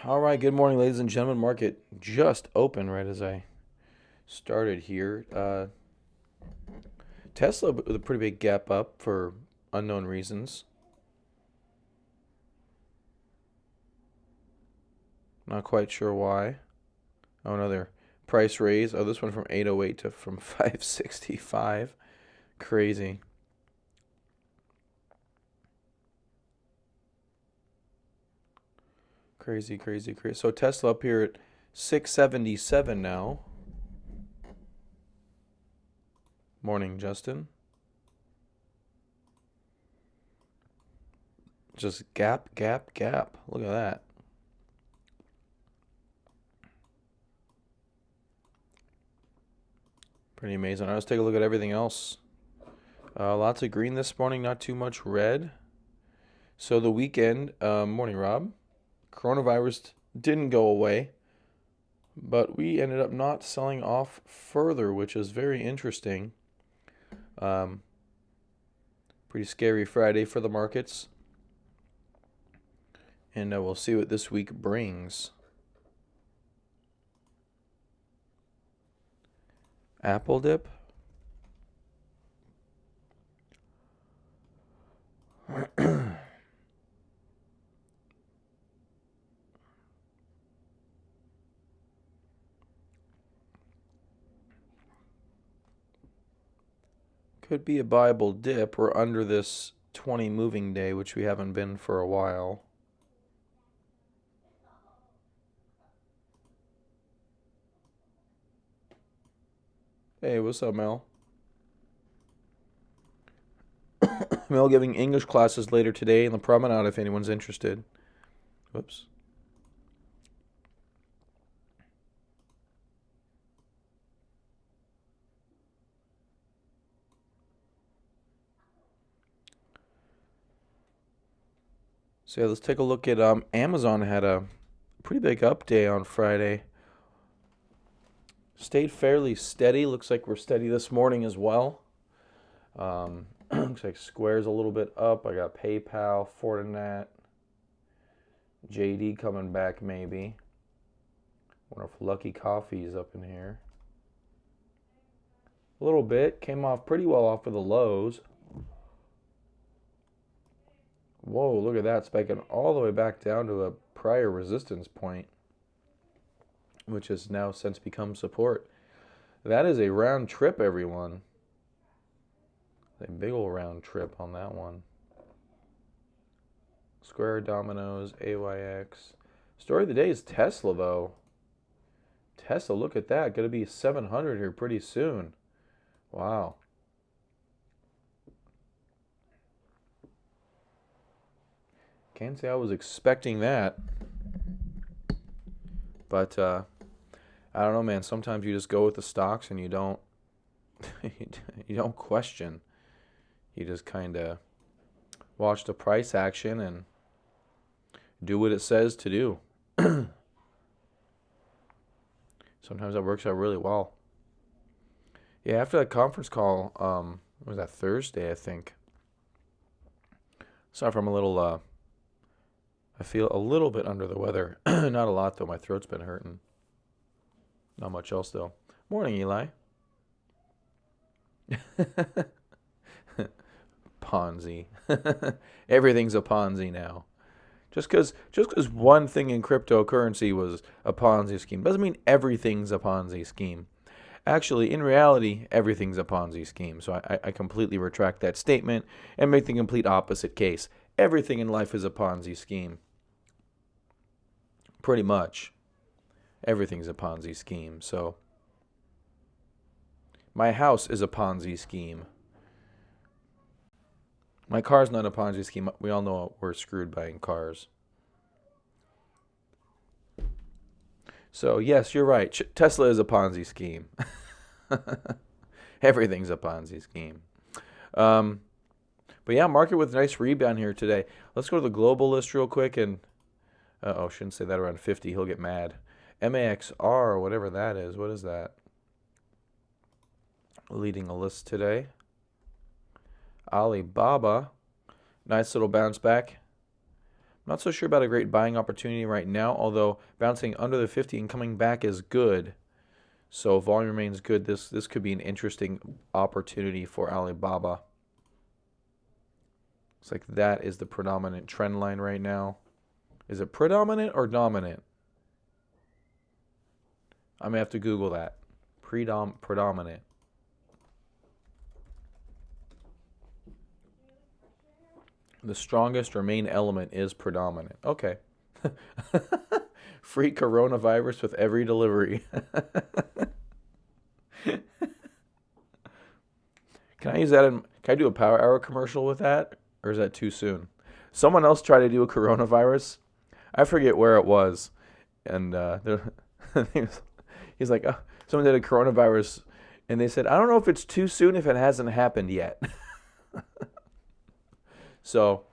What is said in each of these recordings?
All right, good morning, ladies and gentlemen. Market just opened right as I started here. Tesla with a pretty big gap up for unknown reasons. Not quite sure why. Oh, another price raise. Oh, this one from 808 to from 565. Crazy. Crazy, crazy, crazy. So Tesla up here at 677 now. Morning, Justin. Just gap, gap, gap. Look at that. Pretty amazing. All right, let's take a look at everything else. Lots of green this morning, not too much red. So the weekend, morning, Rob. Coronavirus didn't go away, but we ended up not selling off further, which is very interesting. Um, Pretty scary Friday for the markets, and we'll see what this week brings. Apple dip. Could be a Bible dip. We're under this 20 moving day, which we haven't been for a while. Hey, what's up, Mel? Mel giving English classes later today in the promenade if anyone's interested. Whoops. So yeah, let's take a look at Amazon had a pretty big up day on Friday. Stayed fairly steady. Looks like we're steady this morning as well. Looks like Square's a little bit up. I got PayPal, Fortinet, JD coming back maybe. Wonder if Lucky Coffee is up in here. A little bit. Came off pretty well off of the lows. Whoa, look at that. Spiking all the way back down to a prior resistance point, which has now since become support. That is a round trip, everyone. A big old round trip on that one. Square, Domino's, AYX. Story of the day is Tesla, though. Tesla, look at that. Going to be 700 here pretty soon. Wow. Can't say I was expecting that. But I don't know, man. Sometimes you just go with the stocks and you don't you don't question. You just kind of watch the price action and do what it says to do. Sometimes that works out really well. Yeah, after that conference call, what was that, Thursday, I think. Sorry if I'm a little, I feel a little bit under the weather. Not a lot, though. My throat's been hurting. Not much else, though. Morning, Eli. Ponzi. Everything's a Ponzi now. Just because one thing in cryptocurrency was a Ponzi scheme doesn't mean everything's a Ponzi scheme. Actually, in reality, everything's a Ponzi scheme. So I completely retract that statement and make the complete opposite case. Everything in life is a Ponzi scheme. Pretty much. Everything's a Ponzi scheme. So my house is a Ponzi scheme. My car's not a Ponzi scheme. We all know we're screwed buying cars. So, yes, you're right. Tesla is a Ponzi scheme. Everything's a Ponzi scheme. Um, but yeah, market with a nice rebound here today. Let's go to the global list real quick and, shouldn't say that around 50. He'll get mad. MAXR, whatever that is. What is that? Leading a list today. Alibaba, nice little bounce back. Not so sure about a great buying opportunity right now, although bouncing under the 50 and coming back is good. So volume remains good. This could be an interesting opportunity for Alibaba. Looks like that is the predominant trend line right now. Is it predominant or dominant? I may have to Google that. Predominant. The strongest or main element is predominant. Okay. Free coronavirus with every delivery. Can I use that can I do a Power Hour commercial with that? Or is that too soon? Someone else tried to do a coronavirus. I forget where it was. And he's like, oh, someone did a coronavirus. And they said, I don't know if it's too soon if it hasn't happened yet. So,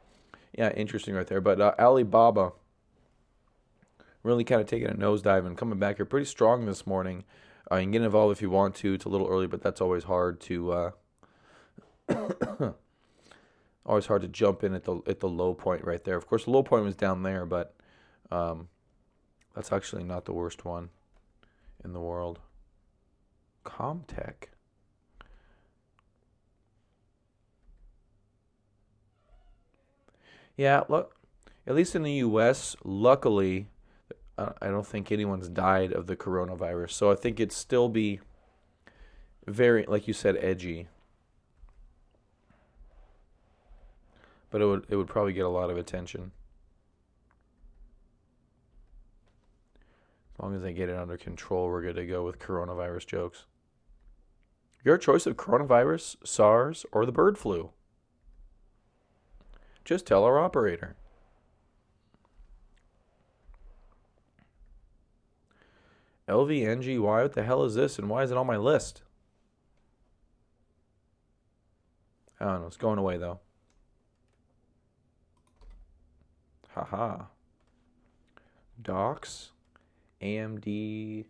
yeah, interesting right there. But Alibaba really kind of taking a nosedive and coming back here pretty strong this morning. You can get involved if you want to. It's a little early, but that's always hard to always hard to jump in at the low point right there. Of course, the low point was down there, but that's actually not the worst one in the world. Comtech. Yeah, look, at least in the U.S., luckily, I don't think anyone's died of the coronavirus. So I think it'd still be very, like you said, edgy. But it would probably get a lot of attention. As long as they get it under control, we're good to go with coronavirus jokes. Your choice of coronavirus, SARS, or the bird flu? Just tell our operator. LVNGY, what the hell is this and why is it on my list? I don't know, it's going away though. Haha. Docs. AMD.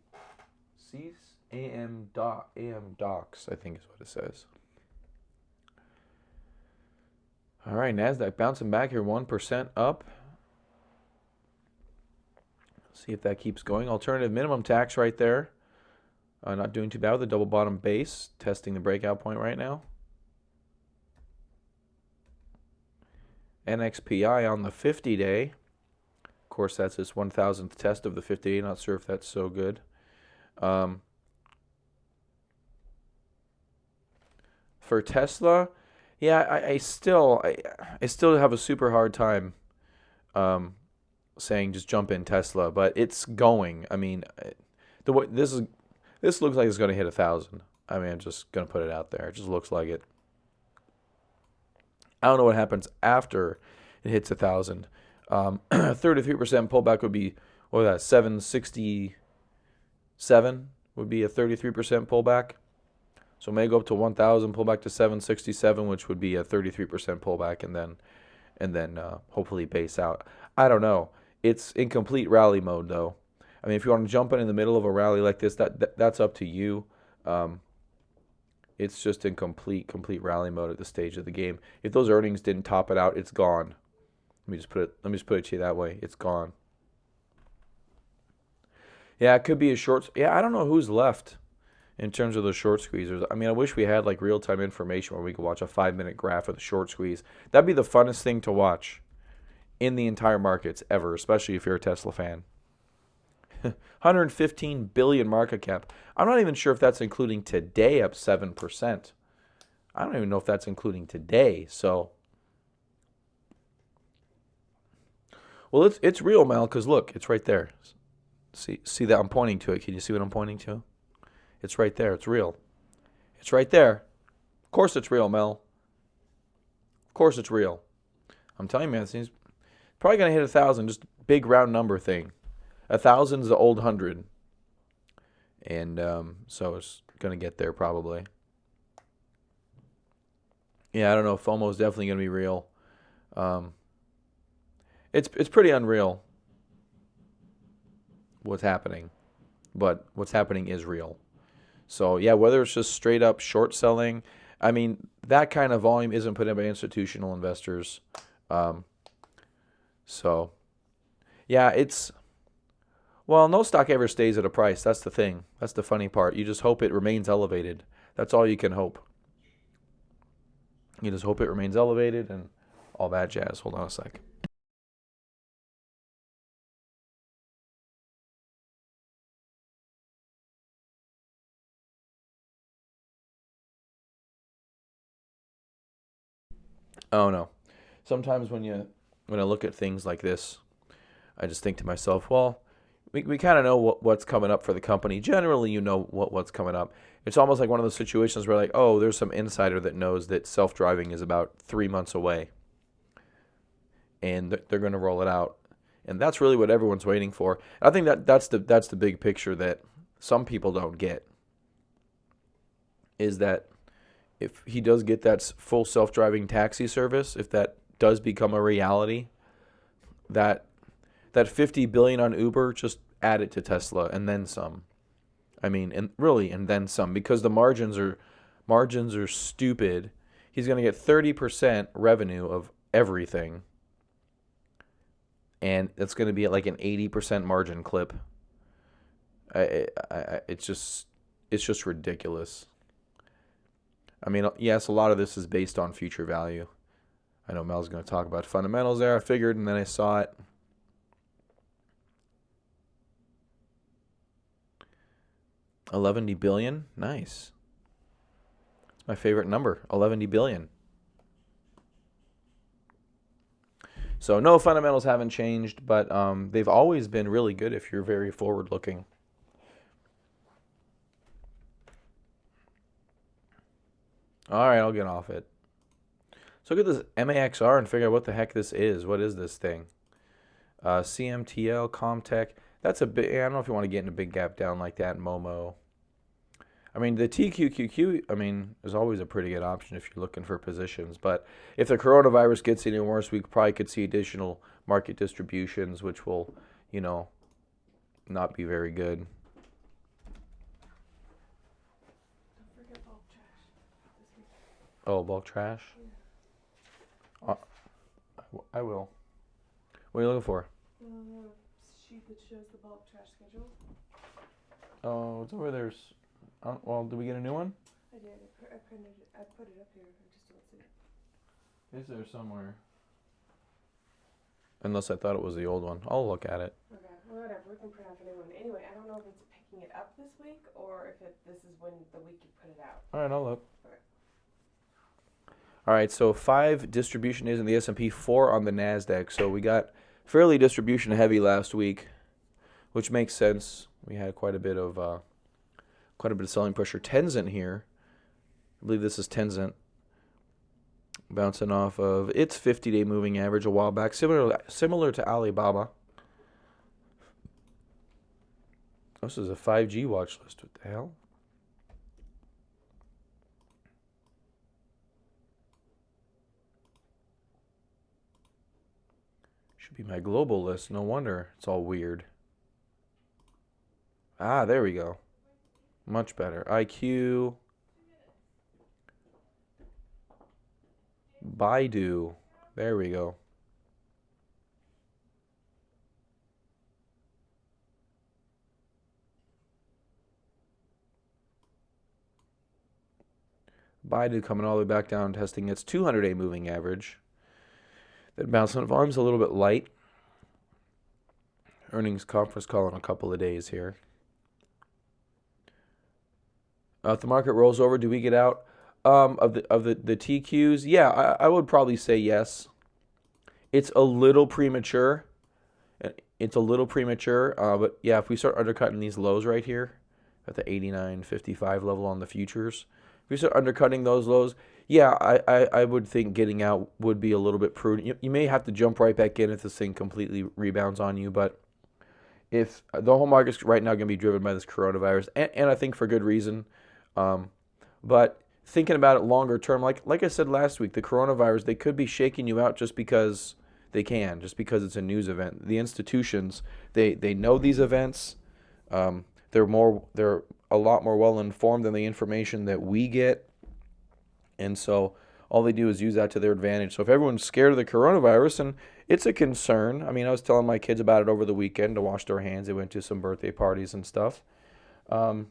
AM Docs, I think is what it says. All right, NASDAQ bouncing back here, 1% up. See if that keeps going. Alternative minimum tax right there. Not doing too bad with the double bottom base. Testing the breakout point right now. NXPI on the 50-day. Of course, that's this 1,000th test of the 50-day. Not sure if that's so good. For Tesla, yeah, I still have a super hard time saying just jump in Tesla, but it's going. I mean, the way this looks like it's going to hit 1,000. I mean, I'm just going to put it out there. It just looks like it. I don't know what happens after it hits 1,000. 33% pullback would be, what was that, 767 would be a 33% pullback. So it may go up to 1,000, pull back to 767, which would be a 33% pullback, and then hopefully base out. I don't know. It's in complete rally mode, though. I mean, if you want to jump in the middle of a rally like this, that's up to you. It's just in complete rally mode at this stage of the game. If those earnings didn't top it out, it's gone. Let me just put it to you that way. It's gone. Yeah, it could be a short. Yeah, I don't know who's left in terms of the short squeezers. I mean, I wish we had like real-time information where we could watch a 5-minute graph of the short squeeze. That'd be the funnest thing to watch in the entire markets ever, especially if you're a Tesla fan. 115 billion market cap. I'm not even sure if that's including today up 7%. I don't even know if that's including today. So, well, it's real, Mel, because look, it's right there. See that I'm pointing to it. Can you see what I'm pointing to? It's right there. It's real. It's right there. Of course it's real, Mel. Of course it's real. I'm telling you, man, he's probably going to hit 1,000. Just big round number thing. 1,000 is the old 100. And so it's going to get there probably. Yeah, I don't know. FOMO is definitely going to be real. It's pretty unreal what's happening. But what's happening is real. So, yeah, whether it's just straight up short selling, I mean, that kind of volume isn't put in by institutional investors. So Yeah, well, no stock ever stays at a price. That's the thing. That's the funny part. You just hope it remains elevated. That's all you can hope. You just hope it remains elevated and all that jazz. Hold on a sec. Oh no. Sometimes when I look at things like this, I just think to myself, well, we kind of know what's coming up for the company. Generally, you know what's coming up. It's almost like one of those situations where, like, oh, there's some insider that knows that self-driving is about 3 months away, and they're going to roll it out, and that's really what everyone's waiting for. And I think that's the big picture that some people don't get, is that if he does get that full self-driving taxi service, if that does become a reality, that that 50 billion on Uber, just add it to Tesla and then some. I mean, and really, and then some, because the margins are stupid. He's going to get 30% revenue of everything, and it's going to be at like an 80% margin clip. It's just ridiculous. I mean, yes, a lot of this is based on future value. I know Mel's going to talk about fundamentals there. I figured, and then I saw it. 11 billion, nice. It's my favorite number, 11 billion. So no, fundamentals haven't changed, but they've always been really good if you're very forward looking. All right, I'll get off it. So look at this MAXR and figure out what the heck this is. What is this thing? CMTL, Comtech. That's a big. I don't know if you want to get in a big gap down like that. Momo. I mean, the TQQQ, I mean, is always a pretty good option if you're looking for positions. But if the coronavirus gets any worse, we probably could see additional market distributions, which will, not be very good. Don't forget bulk trash this week. Oh, bulk trash? Uh, I will. What are you looking for? The sheet that shows the bulk trash schedule. Oh, it's over there. Well, did we get a new one? I did. I printed it. I put it up here. I just don't see it. Is there somewhere? Unless I thought it was the old one. I'll look at it. Okay. Well, whatever. We can print off a new one. Anyway, I don't know if it's picking it up this week or if this is when the week you put it out. All right, I'll look. Okay. All right, so 5 distribution days in the S&P, 4 on the NASDAQ. So we got fairly distribution heavy last week, which makes sense. We had quite a bit of selling pressure. Tencent here, I believe this is Tencent, bouncing off of its 50-day moving average a while back, similar to Alibaba. This is a 5G watch list. What the hell? Should be my global list. No wonder it's all weird. Ah, there we go. Much better. IQ. Baidu. There we go. Baidu coming all the way back down, testing its 200-day moving average. That bouncing of arms a little bit light. Earnings conference call in a couple of days here. If the market rolls over, do we get out of the TQs? Yeah, I would probably say yes. It's a little premature. But yeah, if we start undercutting these lows right here at the 89.55 level on the futures, if we start undercutting those lows, yeah, I would think getting out would be a little bit prudent. You may have to jump right back in if this thing completely rebounds on you, but if the whole market's right now going to be driven by this coronavirus, and I think for good reason. But thinking about it longer term, like I said last week, the coronavirus, they could be shaking you out just because they can, just because it's a news event. The institutions, they know these events. They're a lot more well informed than the information that we get, and so all they do is use that to their advantage. So if everyone's scared of the coronavirus, It's a concern. I mean, I was telling my kids about it over the weekend to wash their hands. They went to some birthday parties and stuff. Um,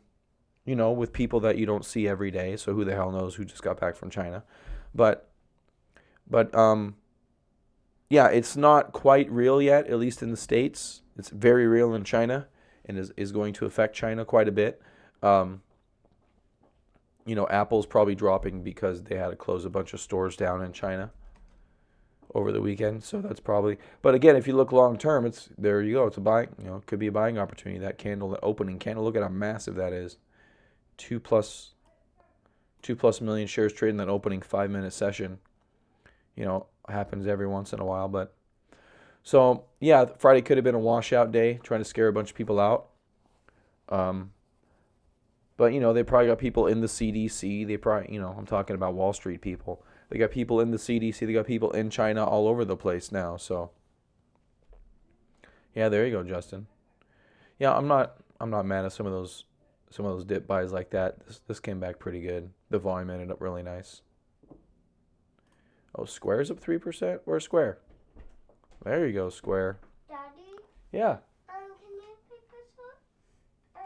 with people that you don't see every day. So who the hell knows who just got back from China? But but yeah, it's not quite real yet, at least in the States. It's very real in China and is going to affect China quite a bit. Um, Apple's probably dropping because they had to close a bunch of stores down in China over the weekend. So that's probably. But again, if you look long term, it's there you go. It's a buying. It could be a buying opportunity. That candle, that opening candle. Look at how massive that is. 2+ million shares traded in that opening 5-minute session. Happens every once in a while, but so yeah, Friday could have been a washout day, trying to scare a bunch of people out. Um, but they probably got people in the CDC. They probably, I'm talking about Wall Street people. They got people in the CDC. They got people in China all over the place now. So yeah, there you go, Justin. Yeah, I'm not mad at some of those dip buys like that. This came back pretty good. The volume ended up really nice. Oh, Square's up 3%. Where's Square? There you go, Square. Daddy, Yeah. can you pick us up? We...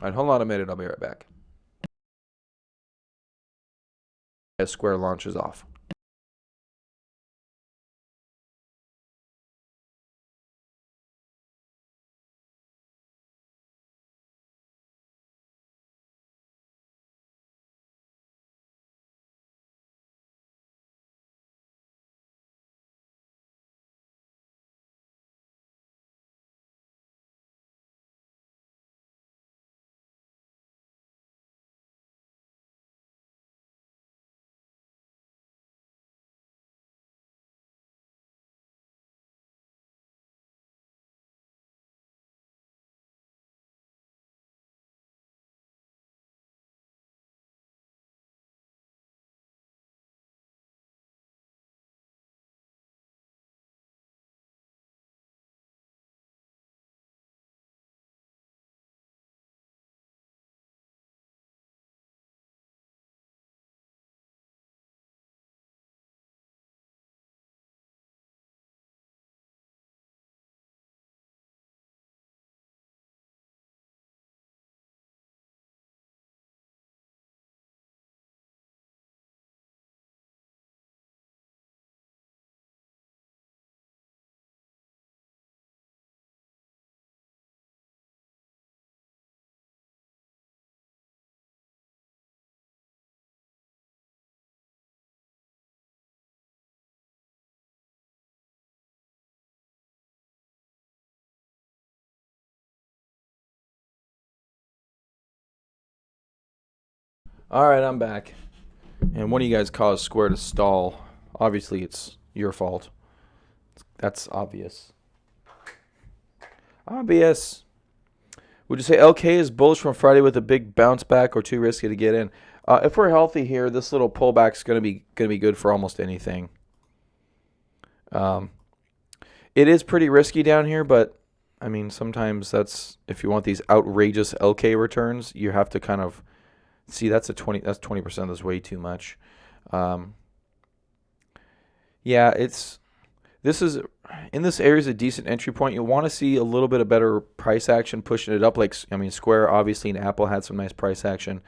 All right, hold on a minute. I'll be right back. As Square launches off. All right, I'm back. And one of you guys caused Square to stall. Obviously, it's your fault. That's obvious. Obvious. Would you say LK is bullish from Friday with a big bounce back, or too risky to get in? If we're healthy here, this little pullback is gonna be good for almost anything. Um, it is pretty risky down here, but I mean sometimes that's if you want these outrageous LK returns, you have to kind of see that's 20%. That's way too much. Um, yeah, this is in this area is a decent entry point. You want to see a little bit of better price action pushing it up. Like I mean, Square obviously and Apple had some nice price action.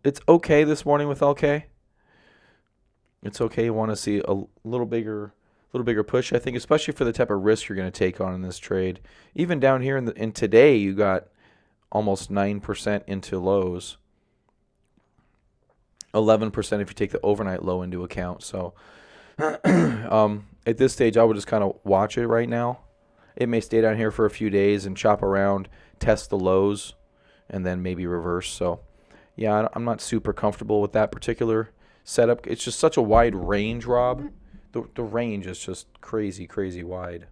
It's okay this morning with LK. It's okay. You want to see a little bigger push. I think, especially for the type of risk you're going to take on in this trade. Even down here in today, you got almost 9% into lows. 11% if you take the overnight low into account. So at this stage, I would just kind of watch it right now. It may stay down here for a few days and chop around, test the lows, and then maybe reverse. So yeah, I'm not super comfortable with that particular setup. It's just such a wide range, Rob. The range is just crazy, crazy wide.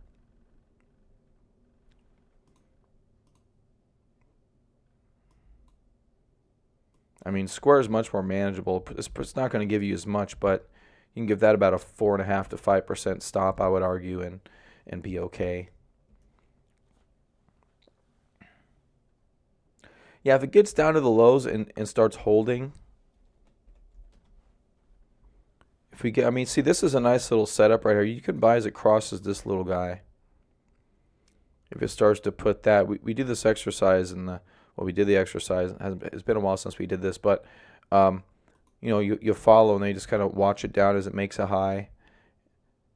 I mean, Square is much more manageable. It's not going to give you as much, but you can give that about a 4.5 to 5% stop, I would argue, and and be okay. Yeah, if it gets down to the lows and starts holding, if we get, I mean, see, this is a nice little setup right here. You can buy as it crosses this little guy. If it starts to put that, we do this exercise in the, well, we did the exercise. It's been a while since we did this, but, you know, you follow and then you just kind of watch it down as it makes a high.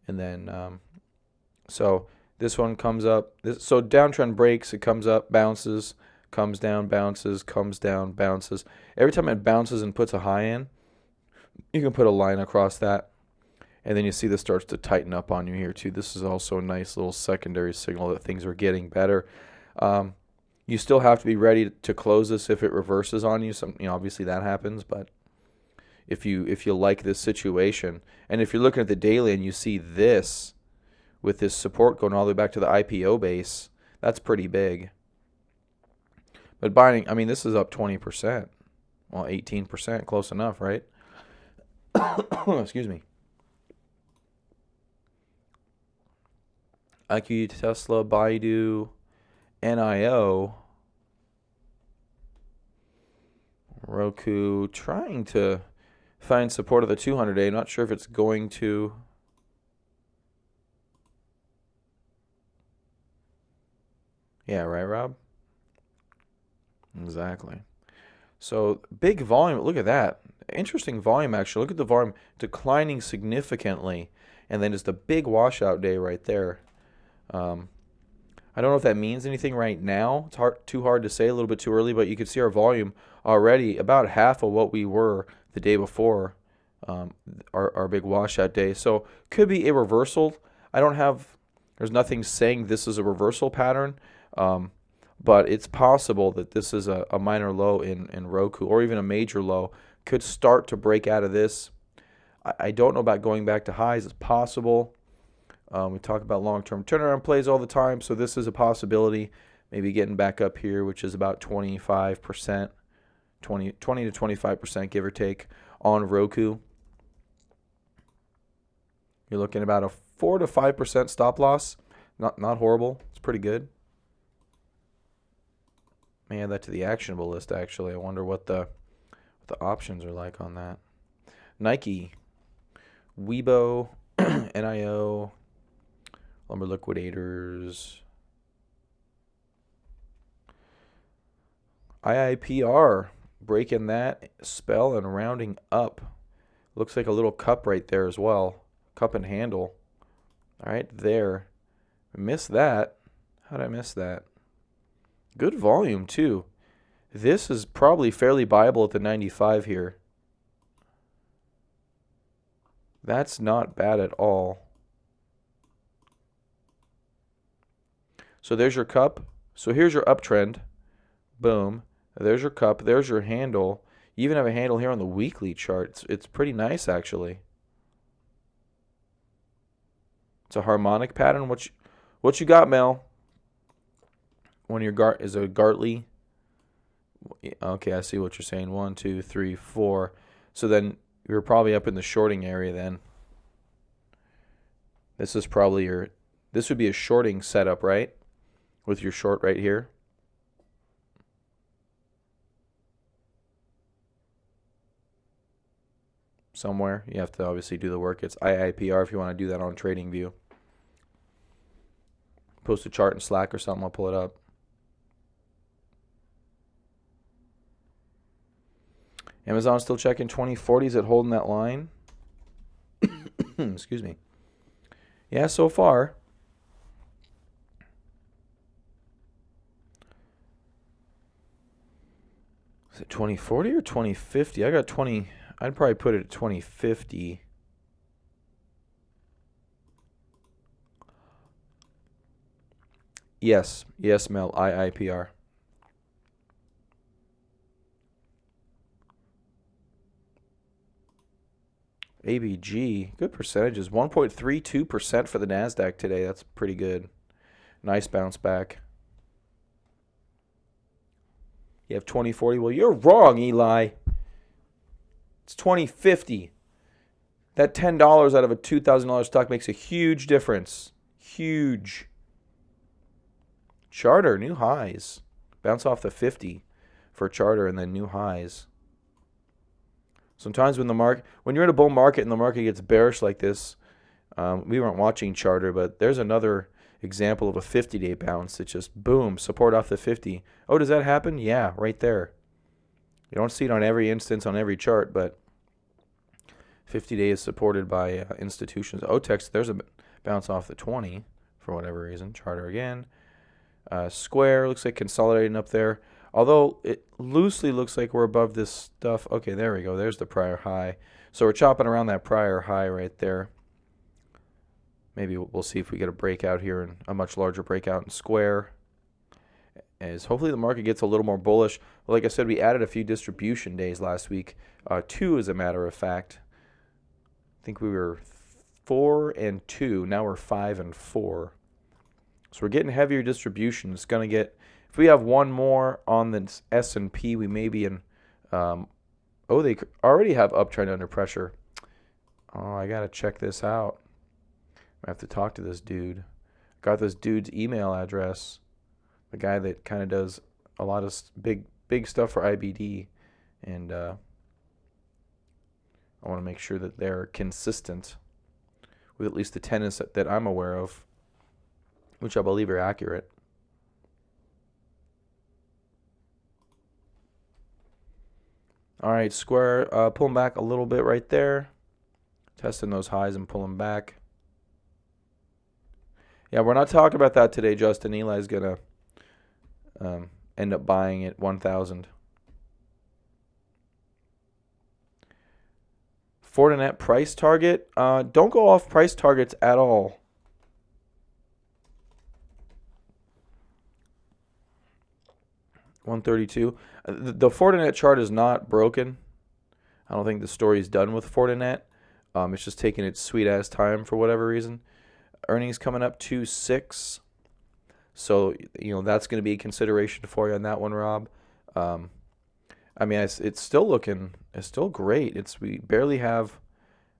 And then, so this one comes up. So downtrend breaks, it comes up, bounces, comes down, bounces, comes down, bounces. Every time it bounces and puts a high in, you can put a line across that. And then you see this starts to tighten up on you here too. This is also a nice little secondary signal that things are getting better. You still have to be ready to close this if it reverses on you. You know, obviously that happens, but if you like this situation, and if you're looking at the daily and you see this with this support going all the way back to the IPO base, that's pretty big. But buying, I mean, this is up 20%. Well, 18%, close enough, right? Excuse me. IQ, Tesla, Baidu, NIO, Roku, trying to find support of the 200-day. Not sure if it's going to. Yeah, right, Rob? Exactly. So big volume. Look at that. Interesting volume, actually. Look at the volume declining significantly. And then just a big washout day right there. I don't know if that means anything right now. It's too hard to say, a little bit too early, but you can see our volume already about half of what we were the day before our big washout day. So could be a reversal. There's nothing saying this is a reversal pattern, but it's possible that this is a minor low in Roku, or even a major low. Could start to break out of this. I don't know about going back to highs. It's possible. We talk about long-term turnaround plays all the time, so this is a possibility. Maybe getting back up here, which is about 25%, 20 to 25%, give or take, on Roku. You're looking at about a 4 to 5% stop loss. Not horrible. It's pretty good. May add that to the actionable list, actually. I wonder what the options are like on that. Nike, Weibo, NIO, Lumber Liquidators, IIPR, breaking that spell and rounding up. Looks like a little cup right there as well. Cup and handle. All right, there. Missed that. How did I miss that? Good volume, too. This is probably fairly viable at the 95 here. That's not bad at all. So there's your cup. So here's your uptrend. Boom. There's your cup. There's your handle. You even have a handle here on the weekly chart. It's pretty nice, actually. It's a harmonic pattern. What you got, Mel? One of your is a Gartley. Okay, I see what you're saying. 1, 2, 3, 4. So then you're probably up in the shorting area then. This is probably this would be a shorting setup, right? With your short right here. Somewhere. You have to obviously do the work. It's IIPR if you want to do that on TradingView. Post a chart in Slack or something. I'll pull it up. Amazon still checking 2040. Is it holding that line? Excuse me. Yeah, so far. Is it 2040 or 2050? I got 20. I'd probably put it at 2050. Yes, Mel, IIPR. ABG, good percentages. 1.32% for the NASDAQ today. That's pretty good. Nice bounce back. You have 2040. Well, you're wrong, Eli. It's 2050. That $10 out of a $2,000 stock makes a huge difference. Huge. Charter, new highs. Bounce off the 50 for charter and then new highs. Sometimes when you're in a bull market and the market gets bearish like this, we weren't watching charter, but there's another example of a 50-day bounce that just boom, support off the 50. Oh, does that happen? Yeah, right there. You don't see it on every instance on every chart, but 50-day is supported by institutions. OTEX, there's a bounce off the 20 for whatever reason. Charter again. Square looks like consolidating up there. Although it loosely looks like we're above this stuff. Okay, there we go. There's the prior high. So we're chopping around that prior high right there. Maybe we'll see if we get a breakout here and a much larger breakout in Square. As hopefully the market gets a little more bullish. Well, like I said, we added a few distribution days last week. 2 as a matter of fact. I think we were 4 and 2. Now we're 5 and 4. So we're getting heavier distribution. It's going to get, if we have one more on the S&P, we may be in, they already have uptrend under pressure. Oh, I got to check this out. I have to talk to this dude. Got this dude's email address. The guy that kind of does a lot of big stuff for IBD. And I want to make sure that they're consistent with at least the tenets that I'm aware of, which I believe are accurate. All right, Square pulling back a little bit right there. Testing those highs and pulling back. Yeah, we're not talking about that today, Justin. Eli's going to end up buying at 1,000. Fortinet price target. Don't go off price targets at all. $132. The Fortinet chart is not broken. I don't think the story's done with Fortinet. It's just taking its sweet ass time for whatever reason. Earnings coming up 2.6. So, that's going to be a consideration for you on that one, Rob. It's still great. We barely have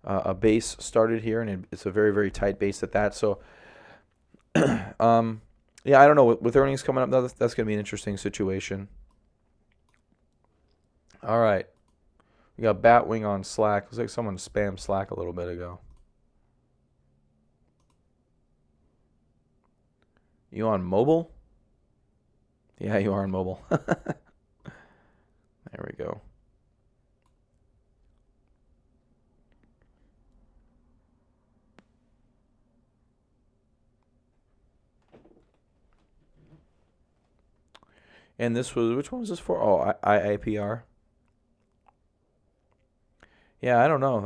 a base started here, and it's a very, very tight base at that. So, I don't know. With earnings coming up, that's going to be an interesting situation. All right. We got Batwing on Slack. Looks like someone spammed Slack a little bit ago. You on mobile? Yeah, you are on mobile. There we go. And which one was this for? Oh, IIPR. Yeah, I don't know.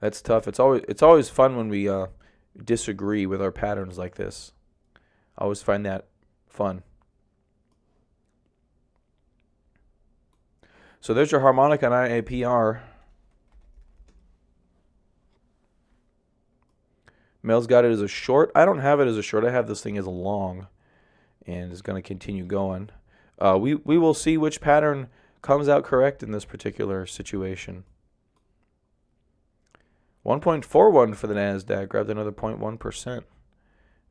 That's tough. It's always fun when we disagree with our patterns like this. I always find that fun. So there's your harmonic on IAPR. Mel's got it as a short. I don't have it as a short. I have this thing as a long, and it's going to continue going. We will see which pattern comes out correct in this particular situation. 1.41 for the NASDAQ. Grabbed another 0.1%.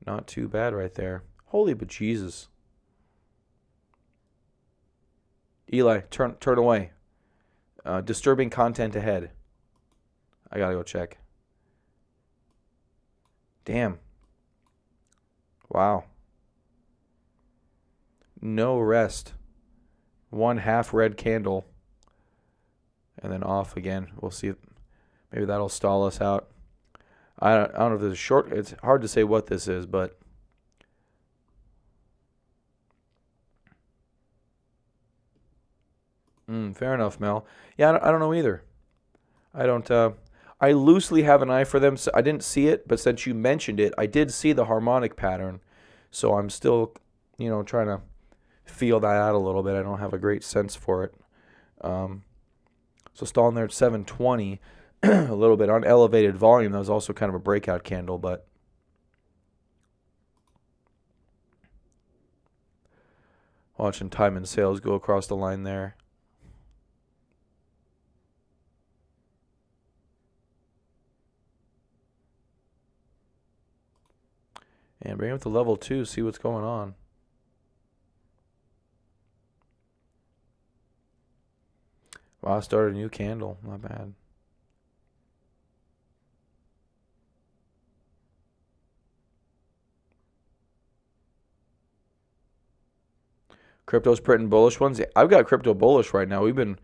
Not too bad right there. Holy bejesus. Eli, turn away. Disturbing content ahead. I gotta go check. Damn. Wow. No rest. 1/2 red candle. And then off again. We'll see. Maybe that'll stall us out. I don't know if there's a short. It's hard to say what this is, but fair enough, Mel. Yeah, I don't know either. I loosely have an eye for them. So I didn't see it, but since you mentioned it, I did see the harmonic pattern. So I'm still, trying to feel that out a little bit. I don't have a great sense for it. So stalling there at 720, a little bit on elevated volume. That was also kind of a breakout candle, but watching time and sales go across the line there. And bring up the level 2, see what's going on. Wow, I started a new candle. Not bad. Crypto's printing bullish ones. I've got crypto bullish right now. We've been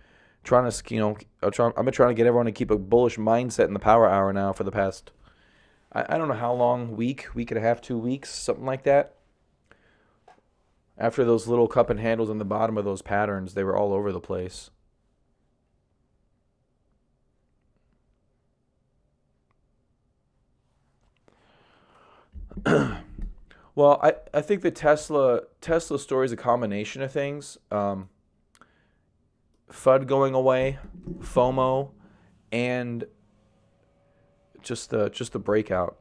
trying to, I've been trying to get everyone to keep a bullish mindset in the power hour now for the past, I don't know how long, week and a half, 2 weeks, something like that. After those little cup and handles on the bottom of those patterns, they were all over the place. Well, I think the Tesla story is a combination of things. FUD going away, FOMO, and just the breakout.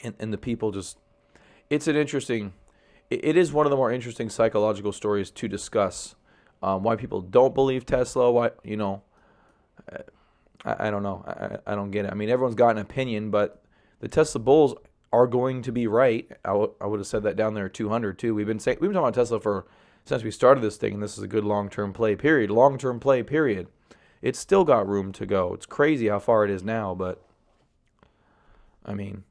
And the people just, it's an interesting, it is one of the more interesting psychological stories to discuss. Why people don't believe Tesla, why, I don't know. I don't get it. I mean, everyone's got an opinion, but the Tesla bulls are going to be right. I would have said that down there at 200 too. We've been talking about Tesla since we started this thing, and this is a good long-term play period. Long-term play period. It's still got room to go. It's crazy how far it is now, but I mean,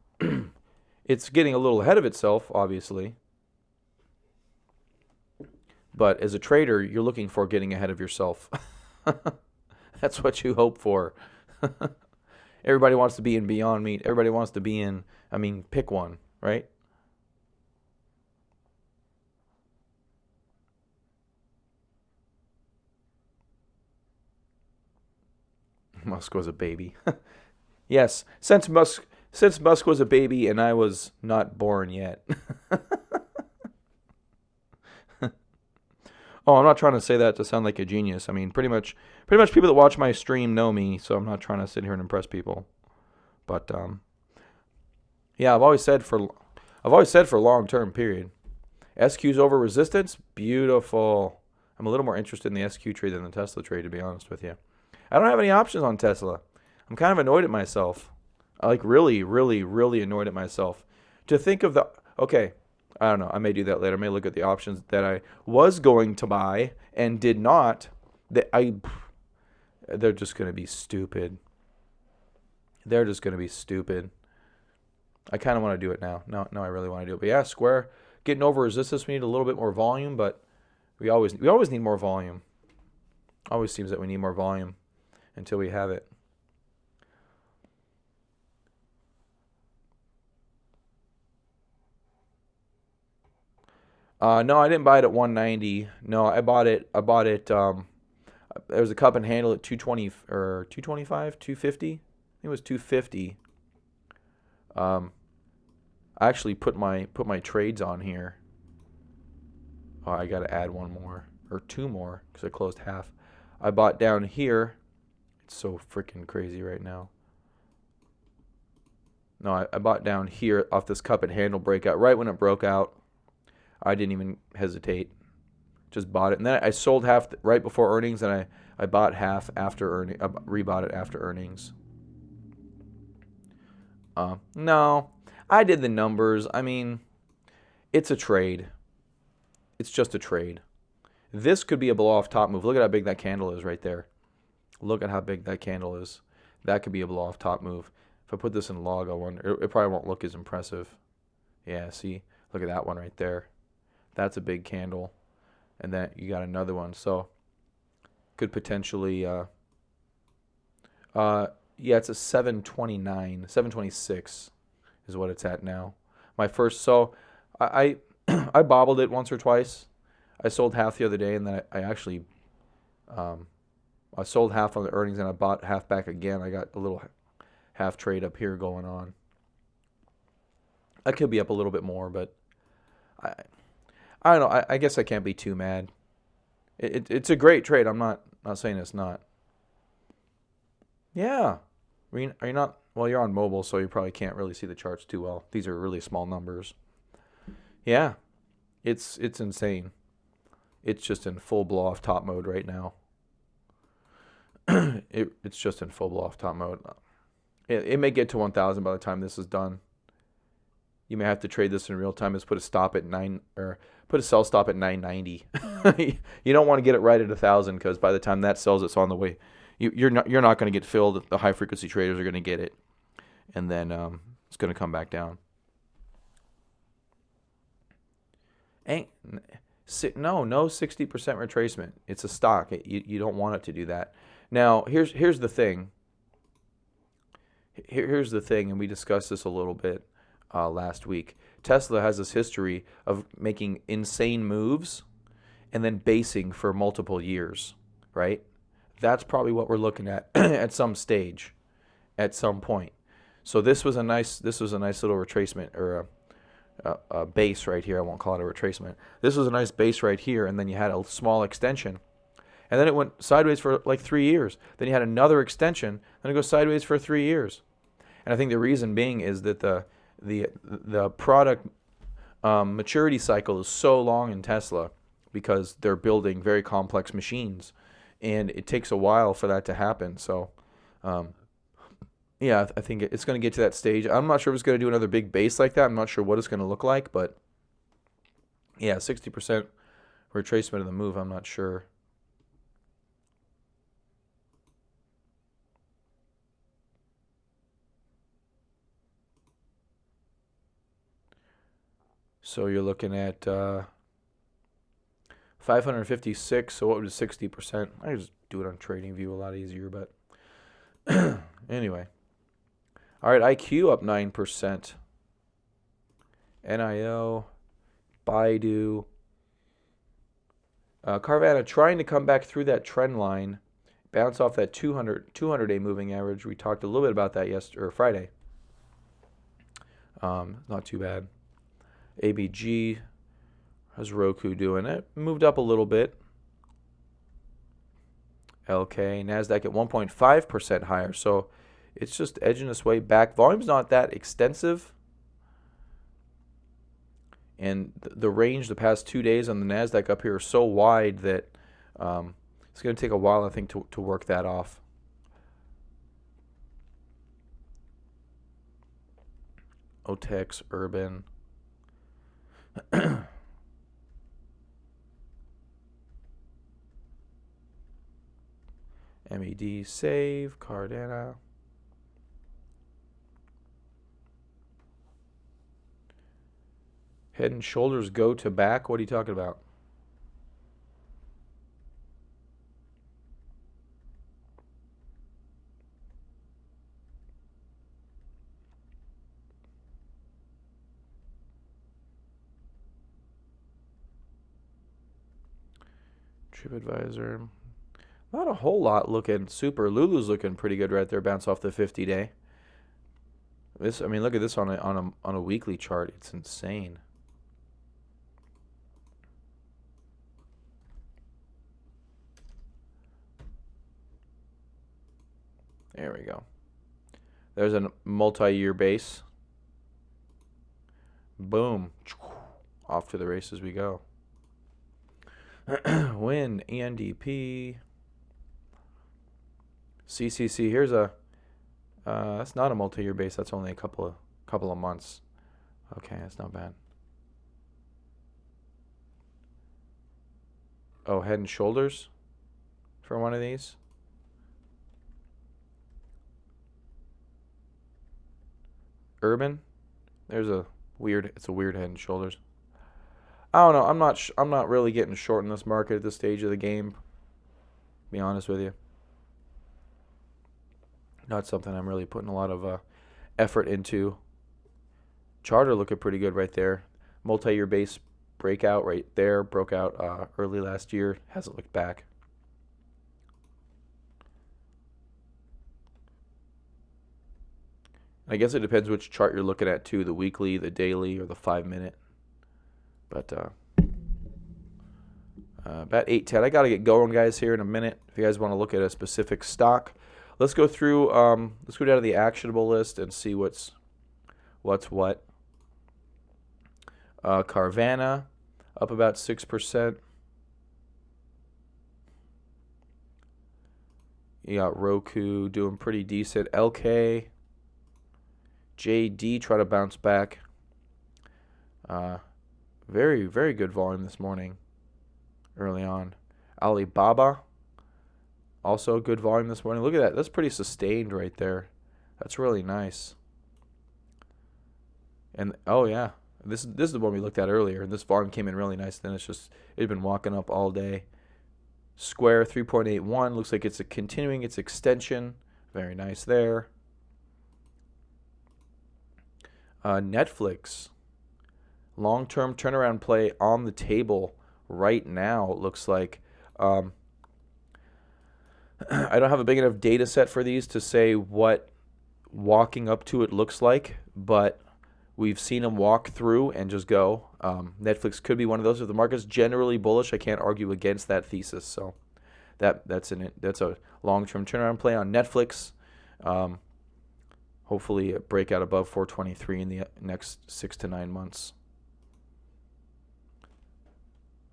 it's getting a little ahead of itself, obviously. But as a trader, you're looking for getting ahead of yourself. That's what you hope for. Everybody wants to be in Beyond Meat. Everybody wants to be in, pick one, right? Musk was a baby. Yes, since Musk was a baby and I was not born yet. Oh, I'm not trying to say that to sound like a genius. I mean, pretty much people that watch my stream know me, so I'm not trying to sit here and impress people. But yeah, I've always said for long-term period. SQ's over resistance, beautiful. I'm a little more interested in the SQ trade than the Tesla trade, to be honest with you. I don't have any options on Tesla. I'm kind of annoyed at myself. Really, really, really annoyed at myself. To think of okay, I don't know. I may do that later. I may look at the options that I was going to buy and did not. They're just going to be stupid. They're just going to be stupid. I kind of want to do it now. No, I really want to do it. But yeah, Square getting over resistance. We need a little bit more volume, but we always need more volume. Always seems that we need more volume until we have it. No, I didn't buy it at 190. No, I bought it. There was a cup and handle at 220 or 225, 250. I think it was 250. I actually put my trades on here. Oh, I got to add one more or two more because I closed half. I bought down here. It's so freaking crazy right now. No, I bought down here off this cup and handle breakout right when it broke out. I didn't even hesitate. Just bought it. And then I sold half right before earnings, and I bought half after earnings. I rebought it after earnings. No, I did the numbers. I mean, it's a trade. It's just a trade. This could be a blow-off top move. Look at how big that candle is right there. Look at how big that candle is. That could be a blow-off top move. If I put this in log, I wonder, it probably won't look as impressive. Yeah, see? Look at that one right there. That's a big candle. And then you got another one. So could potentially yeah, it's a 729, 726 is what it's at now. So I I bobbled it once or twice. I sold half the other day, and then I actually I sold half on the earnings, and I bought half back again. I got a little half trade up here going on. I could be up a little bit more, but I don't know. I guess I can't be too mad. It's a great trade. I'm not saying it's not. Yeah. Are you not? Well, you're on mobile, so you probably can't really see the charts too well. These are really small numbers. Yeah. It's insane. It's just in full blow-off top mode right now. It's just in full blow-off top mode. It may get to 1,000 by the time this is done. you may have to trade this in real time, is put a stop at 9 or put a sell stop at 990. You don't want to get it right at 1,000 because by the time that sells, it's on the way. You're not going to get filled. The high frequency traders are going to get it, and then it's going to come back down. No 60% retracement. It's a stock. You don't want it to do that. Now here's the thing. Here's the thing, and we discussed this a little bit last week. Tesla has this history of making insane moves and then basing for multiple years, right? That's probably what we're looking at at some stage, at some point. So this was a nice little retracement, or a base right here. I won't call it a retracement. This was a nice base right here, and then you had a small extension, and then it went sideways for like 3 years. Then you had another extension, then it goes sideways for 3 years. And I think the reason being is that the product maturity cycle is so long in Tesla because they're building very complex machines, and it takes a while for that to happen. So, yeah, I think it's going to get to that stage. I'm not sure if it's going to do another big base like that. I'm not sure what it's going to look like, but yeah, 60% retracement of the move, I'm not sure. So you're looking at 556. So what would 60%? I just do it on TradingView, a lot easier. But anyway, all right. IQ up 9%. NIO, Baidu, Carvana trying to come back through that trend line, bounce off that 200-day moving average. We talked a little bit about that yesterday or Friday. Not too bad. ABG, how's Roku doing? It moved up a little bit. LK, NASDAQ at 1.5% higher. So it's just edging its way back. Volume's not that extensive. And the range the past 2 days on the NASDAQ up here are so wide that it's going to take a while, I think, to work that off. OTEX, Urban. MED, Save, Cardano. Head and Shoulders go to back. What are you talking about? TripAdvisor. Not a whole lot looking super. Lulu's looking pretty good right there. Bounce off the 50-day. This, I mean, look at this on a weekly chart. It's insane. There we go. There's a multi-year base. Boom. Off to the races we go. Win, ENDP, CCC. Here's a. That's not a multi-year base. That's only a couple of months. Okay, that's not bad. Oh, Head and Shoulders for one of these. Urban. There's a weird. It's a weird Head and Shoulders. I don't know. I'm not really getting short in this market at this stage of the game. To be honest with you, not something I'm really putting a lot of effort into. Charter looking pretty good right there. Multi-year base breakout right there. Broke out early last year. Hasn't looked back. I guess it depends which chart you're looking at too. The weekly, the daily, or the 5-minute. But about 8:10. I got to get going, guys, here in a minute. If you guys want to look at a specific stock, let's go through. Let's go down to the actionable list and see what's what. Carvana up about 6%. You got Roku doing pretty decent. LK, JD try to bounce back. Very, very good volume this morning, early on. Alibaba, also good volume this morning. Look at that. That's pretty sustained right there. That's really nice. And, oh, yeah. This is the one we looked at earlier. And this volume came in really nice. Then it's been walking up all day. Square 3.81. Looks like it's continuing its extension. Very nice there. Netflix. Long-term turnaround play on the table right now, it looks like. I don't have a big enough data set for these to say what walking up to it looks like, but we've seen them walk through and just go. Netflix could be one of those. If the market's generally bullish, I can't argue against that thesis. So that's a long-term turnaround play on Netflix. Hopefully a breakout above 423 in the next 6 to 9 months.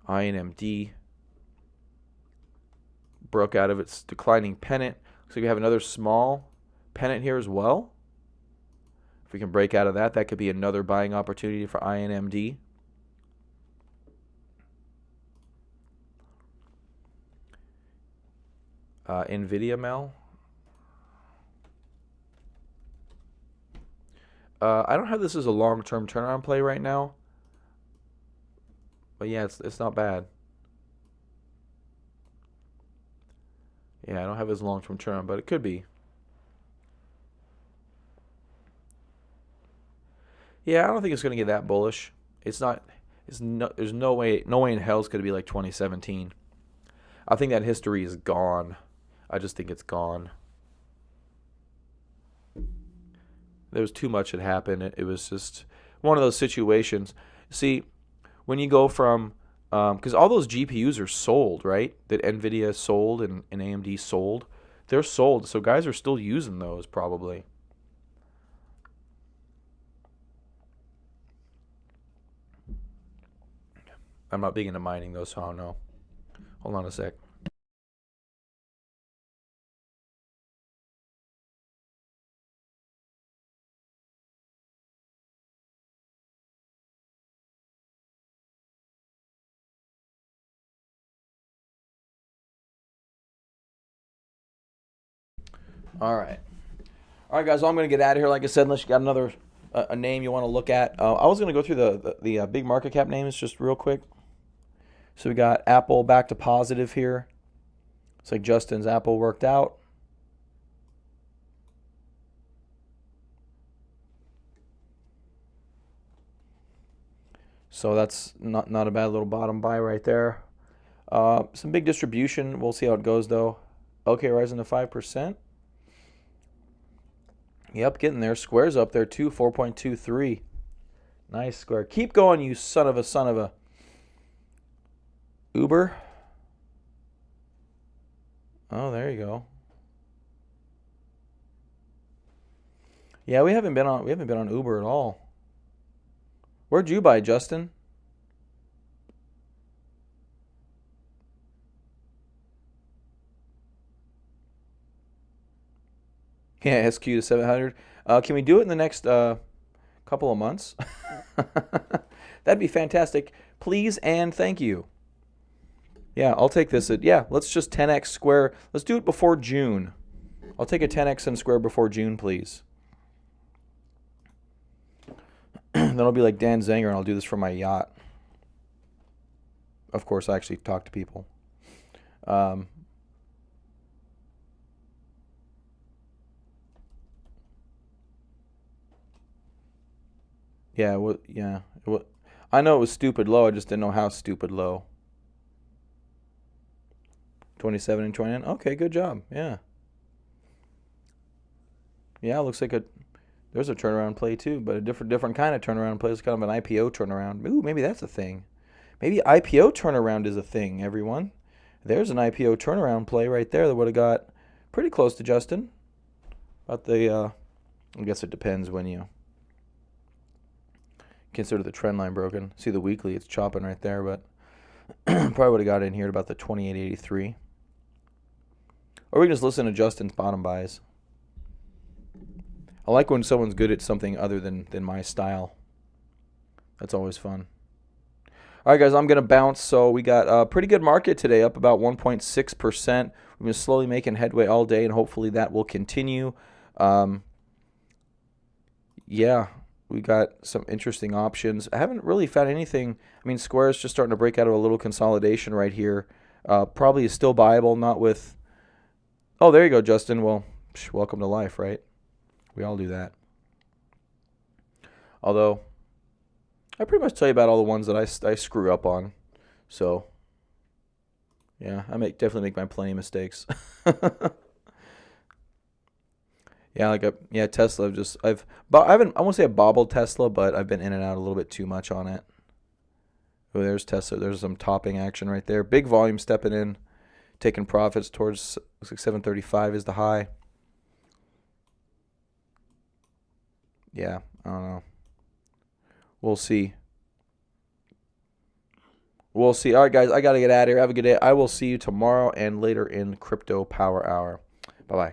INMD broke out of its declining pennant. Looks like we have another small pennant here as well. If we can break out of that, that could be another buying opportunity for INMD. NVIDIA, Mel. I don't have this as a long-term turnaround play right now. But yeah, it's not bad. Yeah, I don't have it as a long-term turnaround, but it could be. Yeah, I don't think it's going to get that bullish. There's no way in hell it's going to be like 2017. I think that history is gone. I just think it's gone. There was too much had happened. It was just one of those situations. See, when you go from, because all those GPUs are sold, right? That NVIDIA sold and AMD sold. They're sold, so guys are still using those probably. I'm not big into mining though, so I don't know. Hold on a sec. All right, guys. Well, I'm going to get out of here. Like I said, unless you got another a name you want to look at. I was going to go through the big market cap names just real quick. So we got Apple back to positive here. It's like Justin's Apple worked out. So that's not a bad little bottom buy right there. Some big distribution. We'll see how it goes though. Okay, rising to 5%. Yep, getting there. Square's up there too, 4.23. Nice Square. Keep going, you son of a. Uber. Oh, there you go. Yeah, we haven't been on Uber at all. Where'd you buy, Justin? Yeah, SQ to 700. Can we do it in the next couple of months? That'd be fantastic. Please and thank you. Yeah, I'll take this. Let's just 10x Square. Let's do it before June. I'll take a 10x and Square before June, please. Then I'll be like Dan Zanger and I'll do this from my yacht. Of course, I actually talk to people. I know it was stupid low. I just didn't know how stupid low. 27 and 29. Okay, good job. Yeah. Yeah, it looks like there's a turnaround play too, but a different kind of turnaround play. It's kind of an IPO turnaround. Ooh, maybe that's a thing. Maybe IPO turnaround is a thing, everyone. There's an IPO turnaround play right there that would have got pretty close to Justin. But I guess it depends when you consider the trend line broken. See the weekly, it's chopping right there, but probably would have got in here at about the 28.83. Or we can just listen to Justin's bottom buys. I like when someone's good at something other than my style. That's always fun. All right, guys, I'm going to bounce. So we got a pretty good market today, up about 1.6%. We've been slowly making headway all day, and hopefully that will continue. Yeah, we got some interesting options. I haven't really found anything. I mean, Square's just starting to break out of a little consolidation right here. Probably is still buyable, not with... Oh, there you go, Justin. Well, welcome to life, right? We all do that. Although, I pretty much tell you about all the ones that I screw up on. So, yeah, definitely make my plenty of mistakes. Yeah, Tesla. I won't say a bobbled Tesla, but I've been in and out a little bit too much on it. Oh, there's Tesla. There's some topping action right there. Big volume stepping in, taking profits towards, looks like 735 is the high. Yeah, I don't know. We'll see. All right, guys, I got to get out of here. Have a good day. I will see you tomorrow and later in Crypto Power Hour.